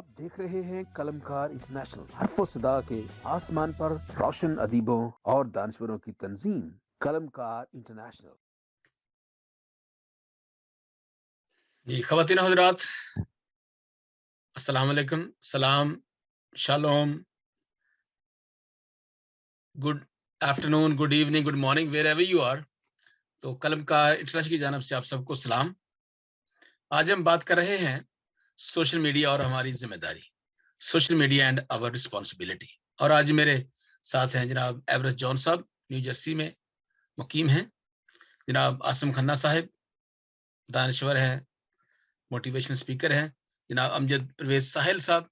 आप देख रहे हैं कलमकार इंटरनेशनल, हर्फ सदा के आसमान पर रोशन अदीबों और दानश्वरों की तंजीम कलमकार इंटरनेशनल। जी ख़वातीन हज़रात, अस्सलाम वालेकुम, सलाम, shalom, good afternoon, good evening, good morning, wherever you are. तो कलमकार इंटरनेशनल की जानिब से आप सबको सलाम। आज हम बात कर रहे हैं सोशल मीडिया और हमारी जिम्मेदारी, social media and our responsibility. और आज मेरे साथ हैं जनाब एवरेस्ट जॉन साहब, न्यू जर्सी में मुकीम हैं, जनाब आसिम खन्ना साहब, दानश्वर हैं, मोटिवेशनल स्पीकर हैं, जनाब अमजद परवेज साहिल साहब।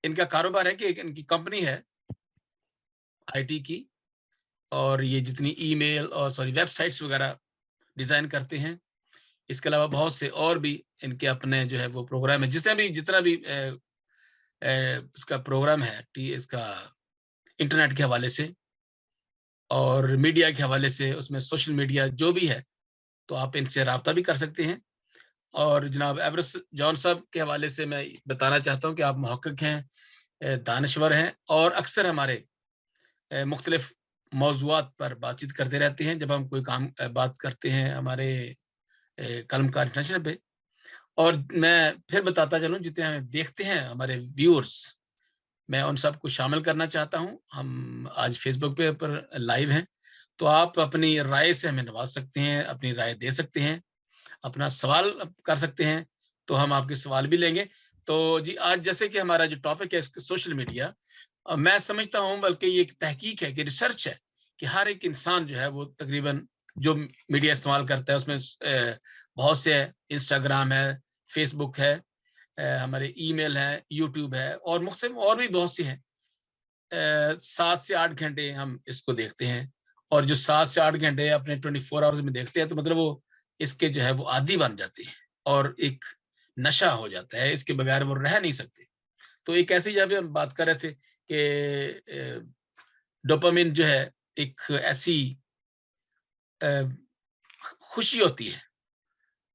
इनका कारोबार है कि इनकी कंपनी है आईटी की, और ये जितनी ईमेल और वेबसाइट्स वगैरह डिजाइन करते हैं। इसके अलावा बहुत से और भी इनके अपने जो है वो प्रोग्राम है, जितना भी इसका प्रोग्राम है इसका इंटरनेट के हवाले से और मीडिया के हवाले से, उसमें सोशल मीडिया जो भी है, तो आप इनसे राब्ता भी कर सकते हैं। और जनाब एवरेस्ट जॉन साहब के हवाले से मैं बताना चाहता हूँ कि आप मुहक्किक हैं, दानश्वर हैं, और अक्सर हमारे मुख्तलिफ मौज़ूआत पर बातचीत करते रहते हैं जब हम कोई काम बात करते हैं हमारे कलमकार इंटरनेशनल पे। और मैं फिर बताता चलूँ, जितने हमें देखते हैं हमारे व्यूअर्स, मैं उन सबको शामिल करना चाहता हूँ। हम आज फेसबुक पे पर लाइव हैं, तो आप अपनी राय से हमें नवाज सकते हैं, अपनी राय दे सकते हैं, अपना सवाल कर सकते हैं, तो हम आपके सवाल भी लेंगे। तो जी, आज जैसे कि हमारा जो टॉपिक है सोशल मीडिया, मैं समझता हूँ, बल्कि ये एक तहकीक है कि रिसर्च है कि हर एक इंसान जो है वो तकरीबन जो मीडिया इस्तेमाल करता है उसमें बहुत से इंस्टाग्राम है, फेसबुक है, हमारे ईमेल है, यूट्यूब है, और मुख्तलिफ और भी बहुत सी हैं। 7 से 8 घंटे हम इसको देखते हैं, और जो 7 से 8 घंटे अपने 24 आवर्स में देखते हैं, तो मतलब वो इसके जो है वो आदी बन जाते हैं और एक नशा हो जाता है, इसके बगैर वो रह नहीं सकते। तो एक ऐसी जब हम बात कर रहे थे कि डोपामिन जो है एक ऐसी खुशी होती है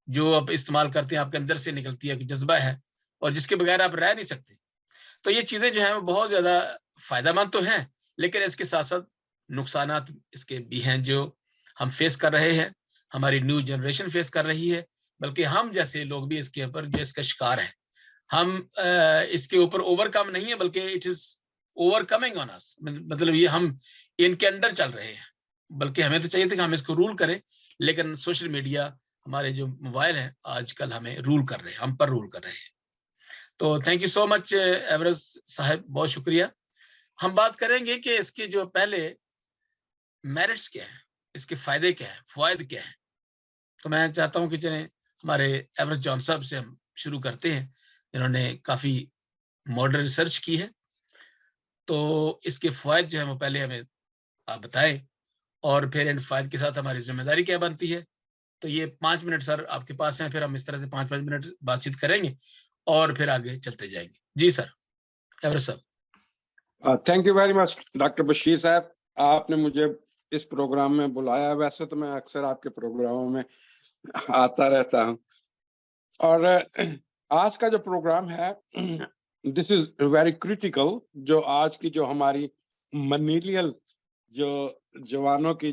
जो आप इस्तेमाल करते हैं, आपके अंदर से निकलती है, जज्बा है, और जिसके बगैर आप रह नहीं सकते। तो ये चीजें जो हैं वो बहुत ज्यादा फायदेमंद तो हैं, लेकिन इसके साथ साथ नुकसानात इसके भी हैं जो हम फेस कर रहे हैं, हमारी न्यू जनरेशन फेस कर रही है, बल्कि हम जैसे लोग भी इसके ऊपर जो इसका शिकार हैं। हम इसके ऊपर ओवरकम नहीं है, बल्कि it is overcoming on us, मतलब ये हम इनके अंडर चल रहे हैं। बल्कि हमें तो चाहिए था कि हम इसको रूल करें, लेकिन सोशल मीडिया, हमारे जो मोबाइल हैं आजकल हमें रूल कर रहे हैं, हम पर रूल कर रहे हैं। तो thank you so much Everest साहब, बहुत शुक्रिया। हम बात करेंगे कि इसके जो पहले मेरिट्स क्या हैं, इसके फायदे क्या हैं, फवायद क्या हैं। तो मैं चाहता हूं कि चलें हमारे एवरेस्ट जॉन साहब से हम शुरू करते हैं, जिन्होंने काफी मॉडर्न रिसर्च की है। तो इसके फवायद जो है वो पहले हमें आप बताएं, और फिर इन फायद के साथ हमारी जिम्मेदारी क्या बनती है। तो ये 5 मिनट सर आपके पास हैं, फिर हम इस तरह से 5-5 मिनट बातचीत करेंगे और फिर आगे चलते जाएंगे। जी सर, एवरेस्ट साहब। Thank you very much doctor Bashir साहब, आपने मुझे इस प्रोग्राम में बुलाया। वैसे तो मैं अक्सर आपके प्रोग्रामों में आता रहता हूं, और आज का जो प्रोग्राम है दिस इज वेरी क्रिटिकल। जो आज की जो हमारी मिलेनियल जो जवानों की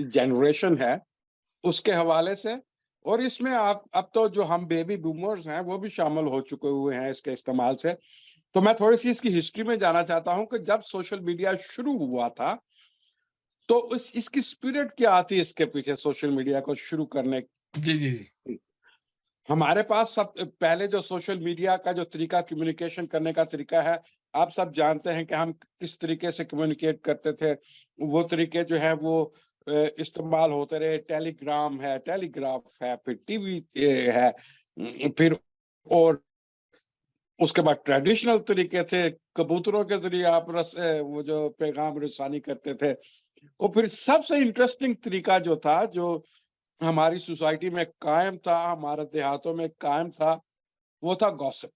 जनरेशन है उसके हवाले से, और इसमें आप अब तो जो हम बेबी बूमर्स हैं वो भी शामिल हो चुके हुए हैं इसके इस्तेमाल से। तो मैं थोड़ी सी इसकी हिस्ट्री में जाना चाहता हूं कि जब सोशल मीडिया शुरू हुआ था तो इसकी स्पिरिट क्या थी इसके पीछे, सोशल मीडिया को शुरू करने। जी जी जी। हमारे पास सब पहले जो सोशल मीडिया का जो तरीका, कम्युनिकेशन करने का तरीका है, आप सब जानते हैं कि हम किस तरीके से कम्युनिकेट करते थे। वो तरीके जो है वो इस्तेमाल होते रहे। टेलीग्राम है, टेलीग्राफ है, फिर टीवी है, फिर और उसके बाद ट्रेडिशनल तरीके थे, कबूतरों के जरिए आप वो जो पैगाम रसानी करते थे। और फिर सबसे इंटरेस्टिंग तरीका जो था, जो हमारी सोसाइटी में कायम था, हमारे देहातों में कायम था, वो था गॉसिप।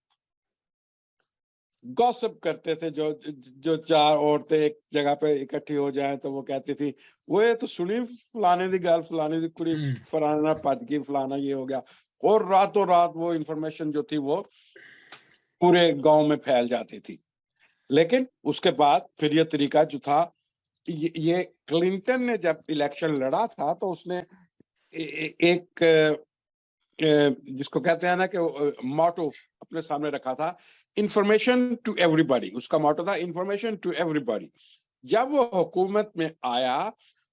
गॉसिप करते थे जो जो चार औरतें एक जगह पे इकट्ठी हो जाएं तो वो कहती थी, वो ये तो सुनी फलाने दी गल, फलाने दी कुड़ी, फलाना भज गई, फलाना ये हो गया। और रातों रात वो इंफॉर्मेशन जो थी वो पूरे गांव में फैल जाती थी। लेकिन उसके बाद फिर ये तरीका जो था, ये क्लिंटन ने जब इलेक्शन लड़ा था तो उसने एक जिसको कहते हैं ना कि मोटो अपने सामने रखा था, इंफॉर्मेशन टू एवरीबॉडी। उसका मोटो था इंफॉर्मेशन टू एवरीबॉडी। जब वो हुकूमत में आया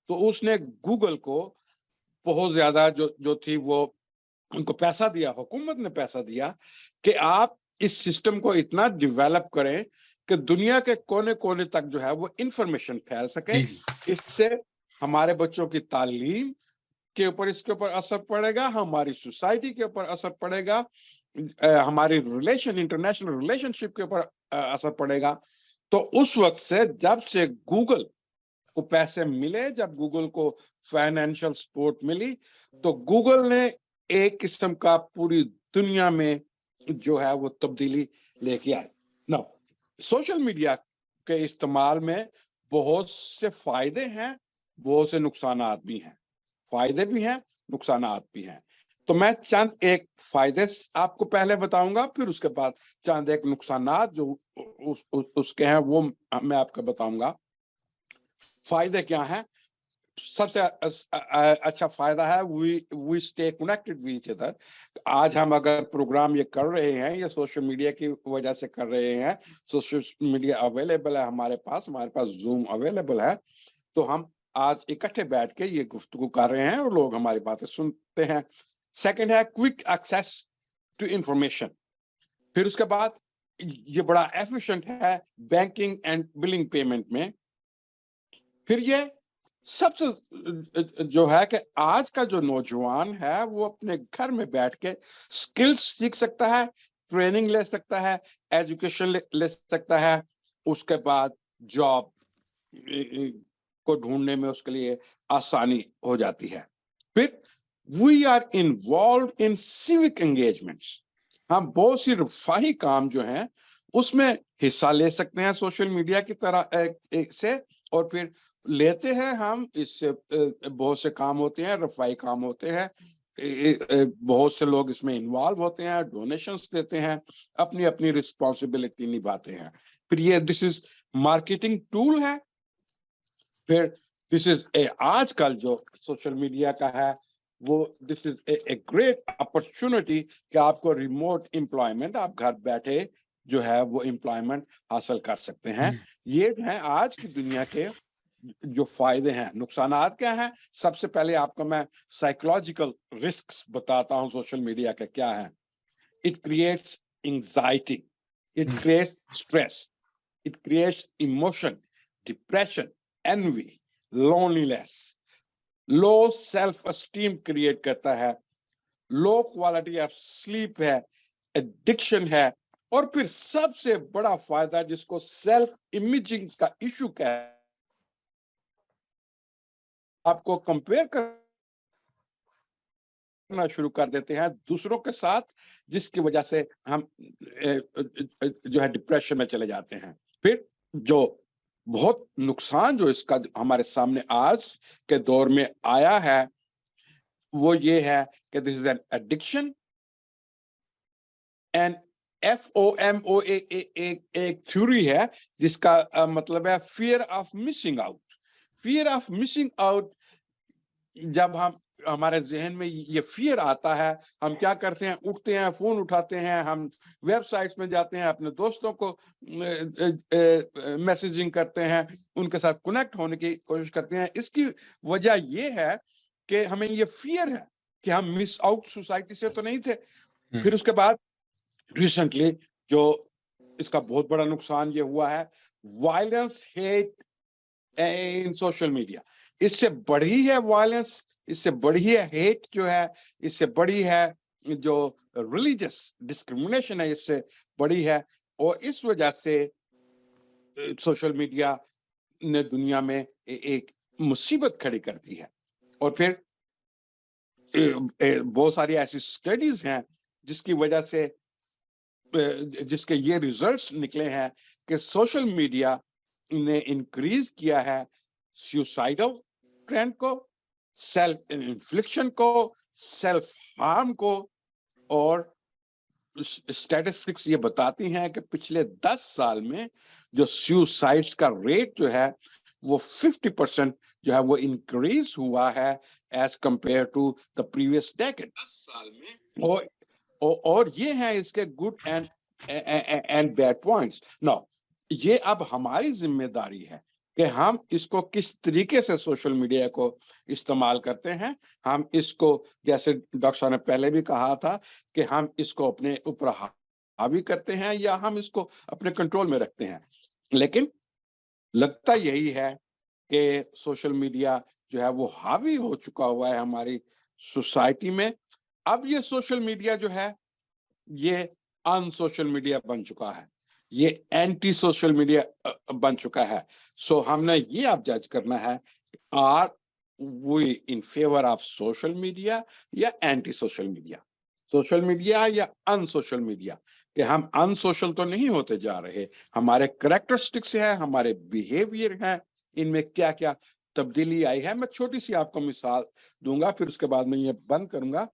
तो उसने गूगल को बहुत ज्यादा जो थी वो उनको पैसा दिया, हुकूमत ने पैसा दिया कि आप इस सिस्टम को इतना डेवलप करें कि दुनिया के कोने कोने तक जो है वो इंफॉर्मेशन फैल सके। इससे हमारे बच्चों की तालीम के ऊपर इसके ऊपर असर पड़ेगा, हमारी सोसाइटी के ऊपर असर पड़ेगा, हमारी इंटरनेशनल रिलेशनशिप के ऊपर असर पड़ेगा। तो उस वक्त से जब से गूगल को पैसे मिले, जब गूगल को फाइनेंशियल सपोर्ट मिली, तो गूगल ने एक किस्म का पूरी दुनिया में जो है वो तब्दीली लेके आए। ना सोशल मीडिया के इस्तेमाल में बहुत से फायदे हैं, बहुत से नुकसानात भी हैं। फायदे भी हैं, नुकसानात भी हैं। तो मैं चंद एक फायदे आपको पहले बताऊंगा, फिर उसके बाद चंद एक नुकसानात जो उसके हैं वो मैं आपको बताऊंगा। फायदे क्या हैं? सबसे अच्छा फायदा है we stay connected with each other. आज हम अगर प्रोग्राम ये कर रहे हैं, ये सोशल मीडिया की वजह से कर रहे हैं। सोशल मीडिया अवेलेबल है हमारे पास जूम अवेलेबल है, तो हम आज इकट्ठे बैठ के ये गुफ्तगू कर रहे हैं और लोग हमारी बातें सुनते हैं। सेकंड है क्विक एक्सेस टू इंफॉर्मेशन। फिर उसके बाद ये बड़ा एफिशिएंट है बैंकिंग एंड बिलिंग पेमेंट में। फिर ये सबसे जो है कि आज का जो नौजवान है वो अपने घर में बैठ के स्किल्स सीख सकता है, ट्रेनिंग ले सकता है, एजुकेशन ले सकता है। उसके बाद जॉब को ढूंढने में उसके लिए आसानी हो जाती है। फिर we are involve in civic engagements. हम बहुत सी रफाही काम जो हैं उसमें हिस्सा ले सकते हैं सोशल मीडिया की तरह से, और फिर लेते हैं हम इससे बहुत से काम होते हैं, रफाई काम होते हैं। बहुत से लोग इसमें इन्वॉल्व होते हैं, डोनेशंस देते हैं, अपनी अपनी रिस्पॉन्सिबिलिटी निभाते हैं। फिर ये दिस इज मार्केटिंग टूल है। फिर दिस इज आजकल जो सोशल मीडिया का है वो this is a great opportunity कि आपको रिमोट एम्प्लॉयमेंट, आप घर बैठे जो है वो एम्प्लॉयमेंट हासिल कर सकते हैं। ये है आज की दुनिया के जो फायदे हैं। नुकसानात क्या हैं? सबसे पहले आपको मैं साइकोलॉजिकल रिस्क्स बताता हूं सोशल मीडिया के क्या है। It creates anxiety, it creates stress, it creates emotion, depression, envy, loneliness, low self esteem create करता है, लो क्वालिटी ऑफ स्लीप है, एडिक्शन है, और फिर सबसे बड़ा फायदा जिसको सेल्फ इमेजिंग का इशू कहते हैं, आपको कंपेयर करना शुरू कर देते हैं दूसरों के साथ, जिसकी वजह से हम जो है डिप्रेशन में चले जाते हैं। फिर जो बहुत नुकसान जो इसका हमारे सामने आज के दौर में आया है वो ये है कि this is an addiction and FOMO एक थ्योरी है जिसका मतलब है fear of missing out. Fear of missing out, जब हमारे जहन में ये फियर आता है, हम क्या करते हैं? उठते हैं, फोन उठाते हैं, हम वेबसाइट्स में जाते हैं, अपने दोस्तों को मैसेजिंग करते हैं, उनके साथ कनेक्ट होने की कोशिश करते हैं। इसकी वजह ये है कि हमें ये फियर है कि हम मिस आउट सोसाइटी से तो नहीं थे। फिर उसके बाद रिसेंटली जो इसका बहुत बड़ा नुकसान ये हुआ है, violence, hate in social media. इससे बढ़ी है वायलेंस, इससे बढ़ी है हेट जो है, इससे बढ़ी है जो रिलीजियस डिस्क्रिमिनेशन है, इससे बढ़ी है। और इस वजह से सोशल मीडिया ने दुनिया में एक मुसीबत खड़ी कर दी है। और फिर बहुत सारी ऐसी स्टडीज हैं जिसकी वजह से जिसके ये रिजल्ट्स निकले हैं कि सोशल मीडिया ने इंक्रीज किया है सुसाइडल ट्रेंड को, सेल्फ इन्फ्लिक्शन को, सेल्फ हार्म को, और स्टैटिस्टिक्स ये बताती हैं कि पिछले 10 साल में जो सुसाइड्स का रेट जो है वो 50% जो है वो इंक्रीज हुआ है as compare to the previous decade 10 साल में। और ये है इसके good and bad points. No, ये अब हमारी जिम्मेदारी है कि हम इसको किस तरीके से सोशल मीडिया को इस्तेमाल करते हैं। हम इसको, जैसे डॉक्टर साहब ने पहले भी कहा था, कि हम इसको अपने ऊपर हावी करते हैं या हम इसको अपने कंट्रोल में रखते हैं। लेकिन लगता यही है कि सोशल मीडिया जो है वो हावी हो चुका हुआ है हमारी सोसाइटी में। अब ये सोशल मीडिया जो है ये अनसोशल मीडिया बन चुका है, ये एंटी सोशल मीडिया बन चुका है। सो हमने ये अब जज करना है, are we in favour of social media या anti social media, social media या अनसोशल मीडिया। कि हम अनसोशल तो नहीं होते जा रहे, हमारे कैरेक्टरिस्टिक्स है, हमारे बिहेवियर है, इनमें क्या क्या तब्दीली आई है। मैं छोटी सी आपको मिसाल दूंगा, फिर उसके बाद मैं ये बंद करूंगा।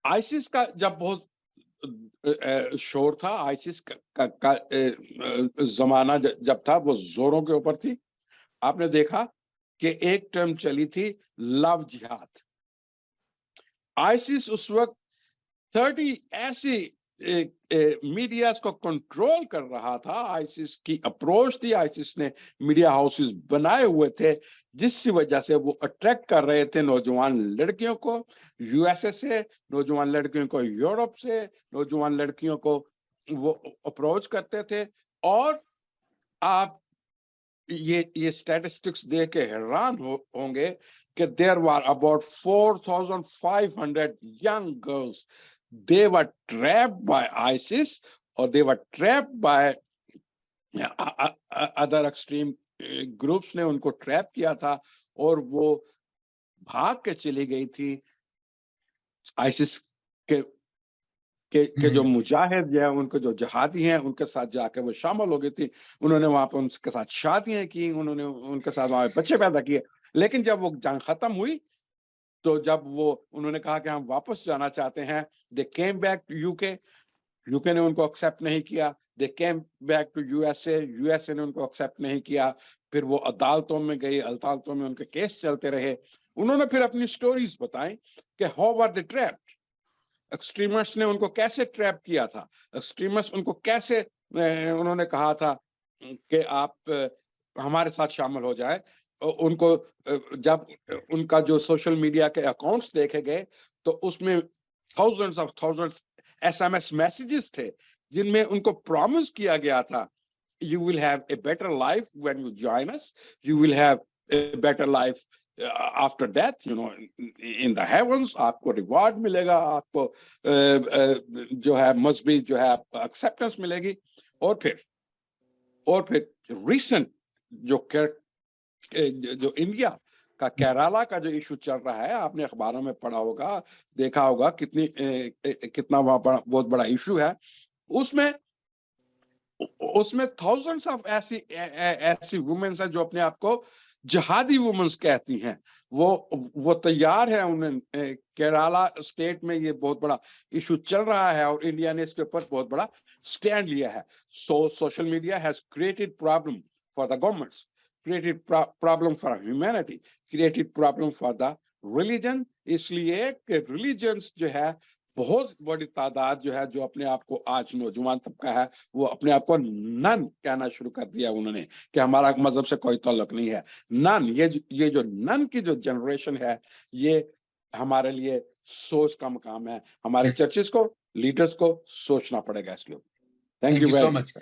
आईसिस का जब बहुत शोर था, आईसिस का जमाना जब था वो जोरों के ऊपर थी। आपने देखा कि एक टर्म चली थी लव जिहाद। आईसिस उस वक्त 30 ऐसी मीडिया को कंट्रोल कर रहा था। आईसिस की अप्रोच थी, आईसिस ने मीडिया हाउसेस बनाए हुए थे जिसकी वजह से वो अट्रैक्ट कर रहे थे नौजवान लड़कियों को यूएसए से, नौजवान लड़कियों को यूरोप से, नौजवान लड़कियों को वो अप्रोच करते थे। और आप ये स्टैटिस्टिक्स देख के हैरान होंगे कि there were about 4,500 young girls, they were trapped by ISIS or they were trapped by other extreme groups ने उनको ट्रैप किया था और वो भाग के चली गई थी। आईसिस के जो मुजाहिद हैं, उनको जो जहादी हैं, उनके साथ जाके वो शामिल हो गई थी। उन्होंने वहां पर उनके साथ शादियां की, उन्होंने उनके साथ वहां बच्चे पैदा किए। लेकिन जब वो जंग खत्म हुई तो जब वो उन्होंने कहा कि हम वापस जाना चाहते हैं, they came back to UK. UK ने उनको एक्सेप्ट नहीं किया। They came back to USA, USA ने उनको एक्सेप्ट नहीं किया। फिर वो अदालतों में गई, अदालतों में उनके केस चलते रहे। उन्होंने फिर अपनी स्टोरीज बताई कि how were they trapped, extremist ने उनको कैसे ट्रैप किया था, एक्सट्रीमिस्ट उनको कैसे उन्होंने कहा था कि आप हमारे साथ शामिल हो जाए। उनको जब उनका जो सोशल मीडिया के अकाउंट्स देखे गए तो उसमें थाउजेंड्स एसएमएस मैसेजेस थे जिनमें उनको प्रॉमिस किया गया था, you will have a better life when you join us, you will have a better life after death, you know, in the heavens, आपको रिवॉर्ड मिलेगा, आपको जो है मजहबी जो है एक्सेप्टेंस मिलेगी। और फिर रिसेंट जो इंडिया का केरला का जो इशू चल रहा है, आपने अखबारों में पढ़ा होगा, देखा होगा कितना वहां बहुत बड़ा इशू है। उसमें थाउजेंड्स ऑफ ऐसी वुमेन्स हैं जो अपने आप को जहादी वुमेन्स कहती हैं। वो तैयार है, उन्हें केरला स्टेट में ये बहुत बड़ा इशू चल रहा है और इंडिया ने इसके ऊपर बहुत बड़ा स्टैंड लिया है। So social media has created problem for the governments, created problem for humanity, created problem for the religion. इसलिए कि रिलीजन्स जो है बहुत बड़ी तादाद जो है, जो अपने आप को आज नौजवान तबका है, वो अपने आप को नन कहना शुरू कर दिया उन्होंने कि हमारा मजहब से कोई ताल्लुक नहीं है। नन, ये जो नन की जो जनरेशन है, ये हमारे लिए सोच का मकाम है। हमारे चर्चेस को, लीडर्स को सोचना पड़ेगा इसलिए। Thank you so much.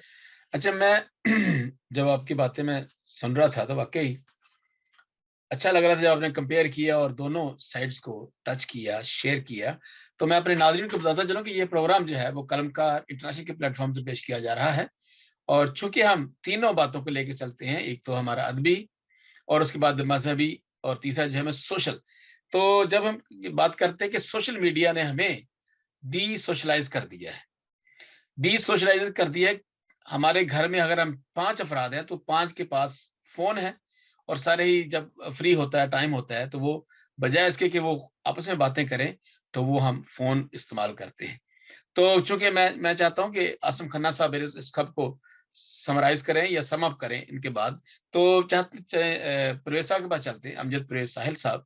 अच्छा, मैं जब आपकी बातें मैं सुन रहा था तो वाकई अच्छा लग रहा था जब आपने कंपेयर किया और दोनों साइड्स को टच किया, शेयर किया। तो मैं अपने नाज़रीन को बताता चलूं कि ये प्रोग्राम जो है वो कलमकार इंटरनेशनल के प्लेटफॉर्म से पेश किया जा रहा है। और चूंकि हम तीनों बातों को लेकर चलते हैं, एक तो हमारा अदबी, और उसके बाद मजहबी, और तीसरा जो है सोशल। तो जब हम बात करते हैं कि सोशल मीडिया ने हमें डी सोशलाइज कर दिया है, डी सोशलाइज कर दिया है। हमारे घर में अगर हम 5 अफराद हैं तो 5 के पास फोन है, और सारे ही जब फ्री होता है, टाइम होता है, तो वो बजाय इसके कि वो आपस में बातें करें तो वो हम फोन इस्तेमाल करते हैं। تو چونکہ میں چاہتا ہوں کہ آصم کھنہ صاحب اس خط کو سمرائز کریں یا سم اپ کریں ان کے بعد، تو پرویز صاحب کے پاس چلتے ہیں، امجد پرویز ساحل صاحب،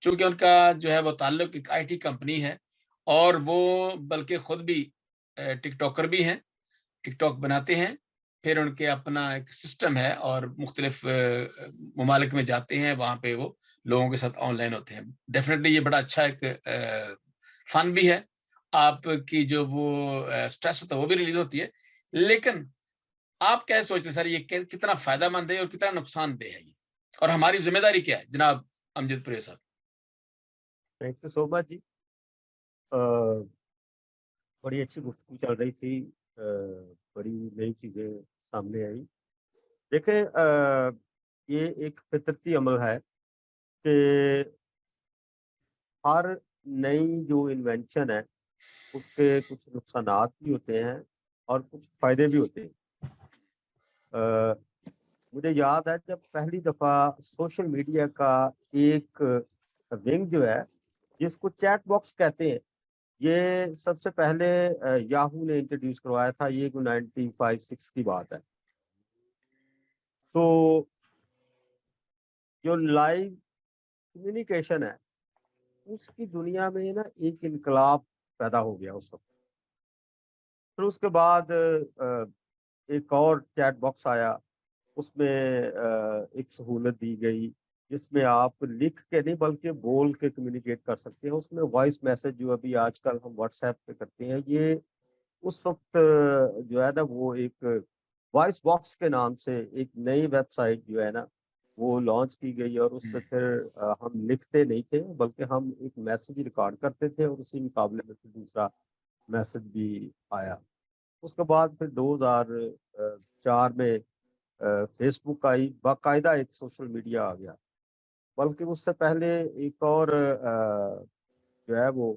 چونکہ ان کا جو ہے وہ تعلق ایک آئی ٹی کمپنی ہے، اور وہ بلکہ خود بھی ٹک ٹاکر بھی ہیں، ٹک ٹاک بناتے ہیں، پھر ان کے اپنا ایک سسٹم ہے اور مختلف ممالک میں جاتے ہیں، وہاں پہ وہ لوگوں کے ساتھ آن لائن ہوتے ہیں. ڈیفینیٹلی یہ بڑا اچھا ایک فن بھی ہے، آپ کی جو وہ اسٹریس ہوتا ہے وہ بھی ریلیز ہوتی ہے. لیکن آپ کیا سوچتے ہیں سر، یہ کتنا فائدہ مند ہے اور کتنا نقصان دہ ہے یہ، اور ہماری ذمہ داری کیا ہے جناب امجد پرویز صاحب؟ تھینک یو سو مچ جی. بڑی اچھی گفتگو چل رہی تھی، بڑی نئی چیزیں سامنے آئی. دیکھیں یہ ایک فطرتی عمل ہے کہ ہر نئی جو انوینشن ہے اس کے کچھ نقصانات بھی ہوتے ہیں اور کچھ فائدے بھی ہوتے ہیں. مجھے یاد ہے جب پہلی دفعہ سوشل میڈیا کا ایک ونگ جو ہے جس کو چیٹ باکس کہتے ہیں، یہ سب سے پہلے یاہو نے انٹروڈیوس کروایا تھا. یہ 1995-6 کی بات ہے. تو جو لائیو کمیونیکیشن ہے اس کی دنیا میں نا ایک انقلاب پیدا ہو گیا اس وقت. پھر اس کے بعد ایک اور چیٹ باکس آیا، اس میں ایک سہولت دی گئی جس میں آپ لکھ کے نہیں بلکہ بول کے کمیونیکیٹ کر سکتے ہیں. اس میں وائس میسج جو ابھی آج کل ہم واٹس ایپ پہ کرتے ہیں، یہ اس وقت جو ہے نا وہ ایک وائس باکس کے نام سے ایک نئی ویب سائٹ جو ہے نا وہ لانچ کی گئی، اور اس پہ پھر ہم لکھتے نہیں تھے بلکہ ہم ایک میسج ریکارڈ کرتے تھے، اور اسی مقابلے میں پھر دوسرا میسج بھی آیا. اس کے بعد پھر 2004 میں فیس بک آئی، باقاعدہ ایک سوشل میڈیا آ گیا. بلکہ اس سے پہلے ایک اور جو ہے وہ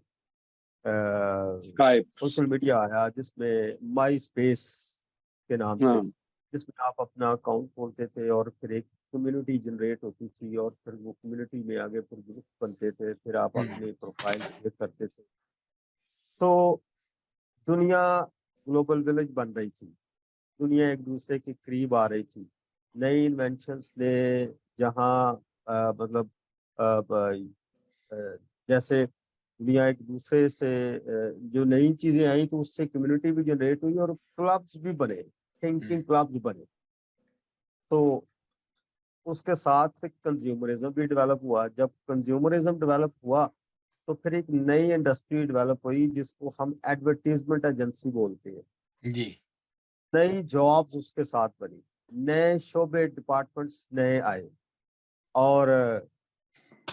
سوشل میڈیا آیا جس میں مائی اسپیس کے نام سے، جس میں آپ اپنا اکاؤنٹ کھولتے تھے اور پھر ایک کمیونٹی جنریٹ ہوتی تھی، اور پھر وہ کمیونٹی میں آگے پھر گروپ بنتے تھے، پھر آپ اپنے پروفائل کریٹ کرتے تھے. تو دنیا گلوبل ولیج بن رہی تھی، دنیا ایک دوسرے کے قریب آ رہی تھی. نئی انوینشنس نے جہاں مطلب جیسے دنیا ایک دوسرے سے جو نئی چیزیں آئیں تو اس سے کمیونٹی بھی جنریٹ ہوئی اور کلبز بھی بنے، تھنکنگ کلبز بنے. تو اس کے ساتھ کنزیومرزم بھی ڈیولپ ہوا. جب کنزیومرزم ڈیولپ ہوا تو پھر ایک نئی انڈسٹری ڈیولپ ہوئی جس کو ہم ایڈورٹیزمنٹ ایجنسی بولتے ہیں جی. نئی جابز اس کے ساتھ بنی، نئے شعبے ڈپارٹمنٹس نئے آئے، اور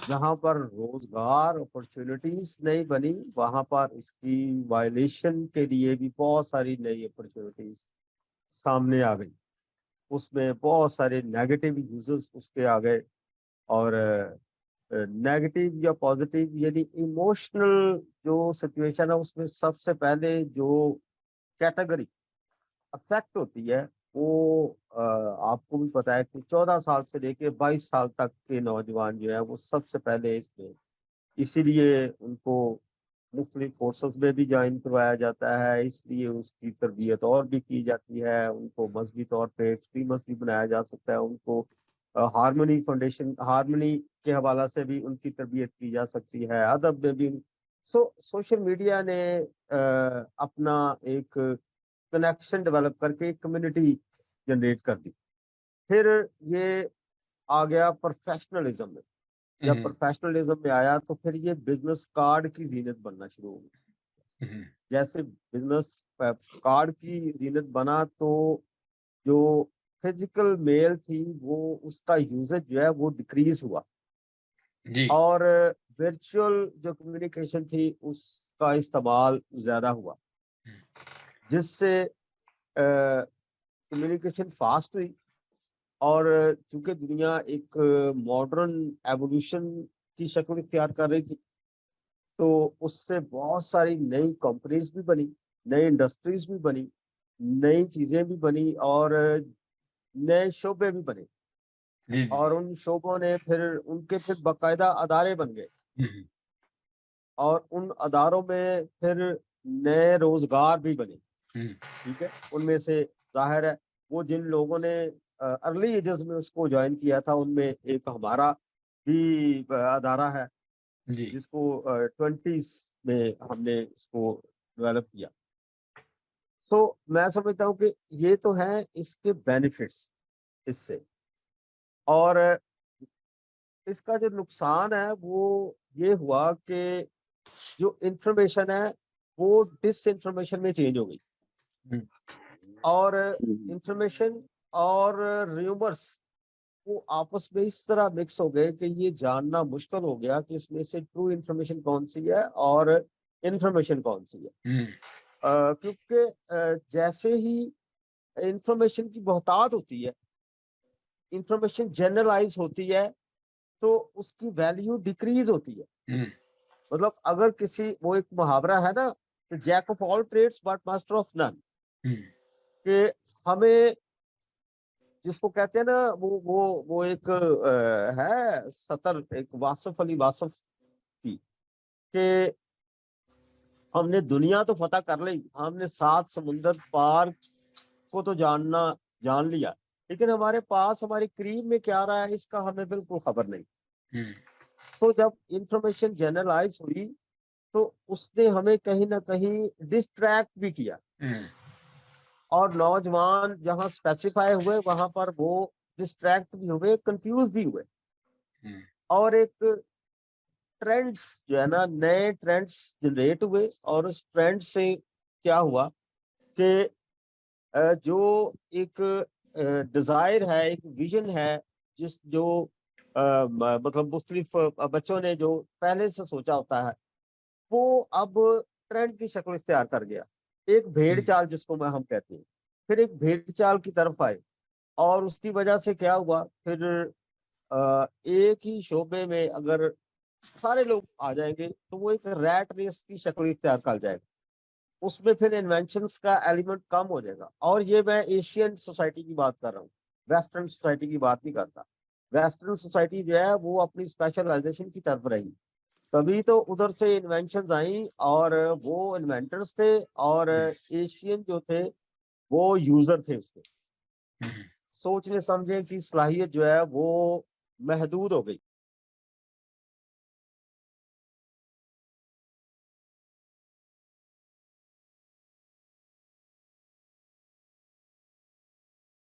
جہاں پر روزگار اپرچونٹیز نہیں بنی وہاں پر اس کی وائلیشن کے لیے بھی بہت ساری نئی اپرچونٹیز سامنے آ گئی. اس میں بہت سارے نیگیٹو یوزز اس کے آ گئے، اور نیگیٹو یا پازیٹیو یعنی ایموشنل جو سچویشن ہے اس میں سب سے پہلے جو کیٹیگری افیکٹ ہوتی ہے وہ آپ کو بھی پتا ہے کہ 14 سال سے لے کے 22 سال تک کے نوجوان جو ہے وہ سب سے پہلے اس میں، اسی لیے ان کو مختلف فورسز میں بھی جوائن کروایا جاتا ہے، اس لیے اس کی تربیت اور بھی کی جاتی ہے، ان کو مذہبی طور پہ ایکسٹریمسٹ بھی بنایا جا سکتا ہے، ان کو ہارمونی فاؤنڈیشن ہارمونی کے حوالہ سے بھی ان کی تربیت کی جا سکتی ہے، ادب میں بھی. سوشل میڈیا نے اپنا ایک کنیکشن ڈیولپ کر کے ایک کمیونٹی جنریٹ کر دی. پھر یہ آ گیا پروفیشنلزم میں. جب پروفیشنلزم میں آیا تو پھر یہ بزنس کارڈ کی زینت بننا شروع ہو گئی. جیسے بزنس کارڈ کی زینت بنا تو جو فزیکل میل تھی وہ اس کا یوزج جو ہے وہ ڈیکریز ہوا، اور ورچوئل جو کمیونیکیشن تھی اس کا استعمال زیادہ ہوا، جس سے کمیونیکیشن فاسٹ ہوئی. اور چونکہ دنیا ایک ماڈرن ایوولوشن کی شکل اختیار کر رہی تھی تو اس سے بہت ساری نئی کمپنیز بھی بنی، نئی انڈسٹریز بھی بنی، نئی چیزیں بھی بنی، اور نئے شعبے بھی بنے. اور ان شعبوں نے پھر ان کے باقاعدہ ادارے بن گئے، اور ان اداروں میں پھر नए रोजगार भी बने। हम्म, ठीक है, उनमें से जाहिर है वो जिन लोगों ने अर्ली एजेस में उसको ज्वाइन किया था, उनमें एक हमारा भी अदारा है जी जिसको 20s में हमने इसको डेवलप किया। तो मैं समझता हूँ कि ये तो है इसके बेनिफिट्स इससे, और इसका जो नुकसान है वो ये हुआ कि जो इंफॉर्मेशन है वो डिस इंफॉर्मेशन में चेंज हो गई, हम्म, और इंफॉर्मेशन और र्यूमर्स वो आपस में इस तरह मिक्स हो गए कि ये जानना मुश्किल हो गया कि इसमें से ट्रू इंफॉर्मेशन कौन सी है और इंफॉर्मेशन कौन सी है। हम्म, क्योंकि जैसे ही इंफॉर्मेशन की बहुतात होती है, इंफॉर्मेशन जनरलाइज होती है, तो उसकी वैल्यू डिक्रीज होती है। हम्म, मतलब अगर किसी, वो एक मुहावरा है ना, jack of all trades but master of none, hmm, कि हमें, जिसको कहते हैं ना, वो एक है सतर, एक वासफ अली वासफ की, कि हमने दुनिया तो फतह कर ली, हमने 7 समुंदर पार को तो जान लिया, लेकिन हमारे पास हमारे करीब में क्या रहा है इसका हमें बिल्कुल खबर नहीं। हम्म, तो जब इंफॉर्मेशन जनरलाइज हुई तो उसने हमें कहीं ना कहीं डिस्ट्रैक्ट भी किया, हम्म, और नौजवान जहां स्पेसिफाई हुए वहां पर वो डिस्ट्रैक्ट भी हुए, कंफ्यूज भी हुए, हम्म, और एक ट्रेंड्स जो है ना, नए ट्रेंड्स जनरेट हुए, और उस ट्रेंड से क्या हुआ कि जो एक डिजायर है, एक विजन है, जिस जो मतलब मुख्तलिफ बच्चों ने जो पहले से सोचा होता है, वो अब ट्रेंड की शक्ल इख्तियार कर गया, एक भेड़ चाल जिसको हम कहते हैं। फिर एक भेड़ चाल की तरफ आए, और उसकी वजह से क्या हुआ, फिर एक ही शोबे में अगर सारे लोग आ जाएंगे तो वो एक रैट रेस की शक्ल इख्तियार कर जाएगा, उसमें फिर इन्वेंशंस का एलिमेंट कम हो जाएगा। और ये मैं एशियन सोसाइटी की बात कर रहा हूँ, वेस्टर्न सोसाइटी की बात नहीं करता। वेस्टर्न सोसाइटी जो है वो अपनी स्पेशलाइजेशन की तरफ रही, तभी तो उधर से इन्वेंशंस आई, और वो इन्वेंटर्स थे, और एशियन जो थे वो यूजर थे उसके, हम्म, सोचने समझने की सलाहियत जो है वो महदूद हो गई।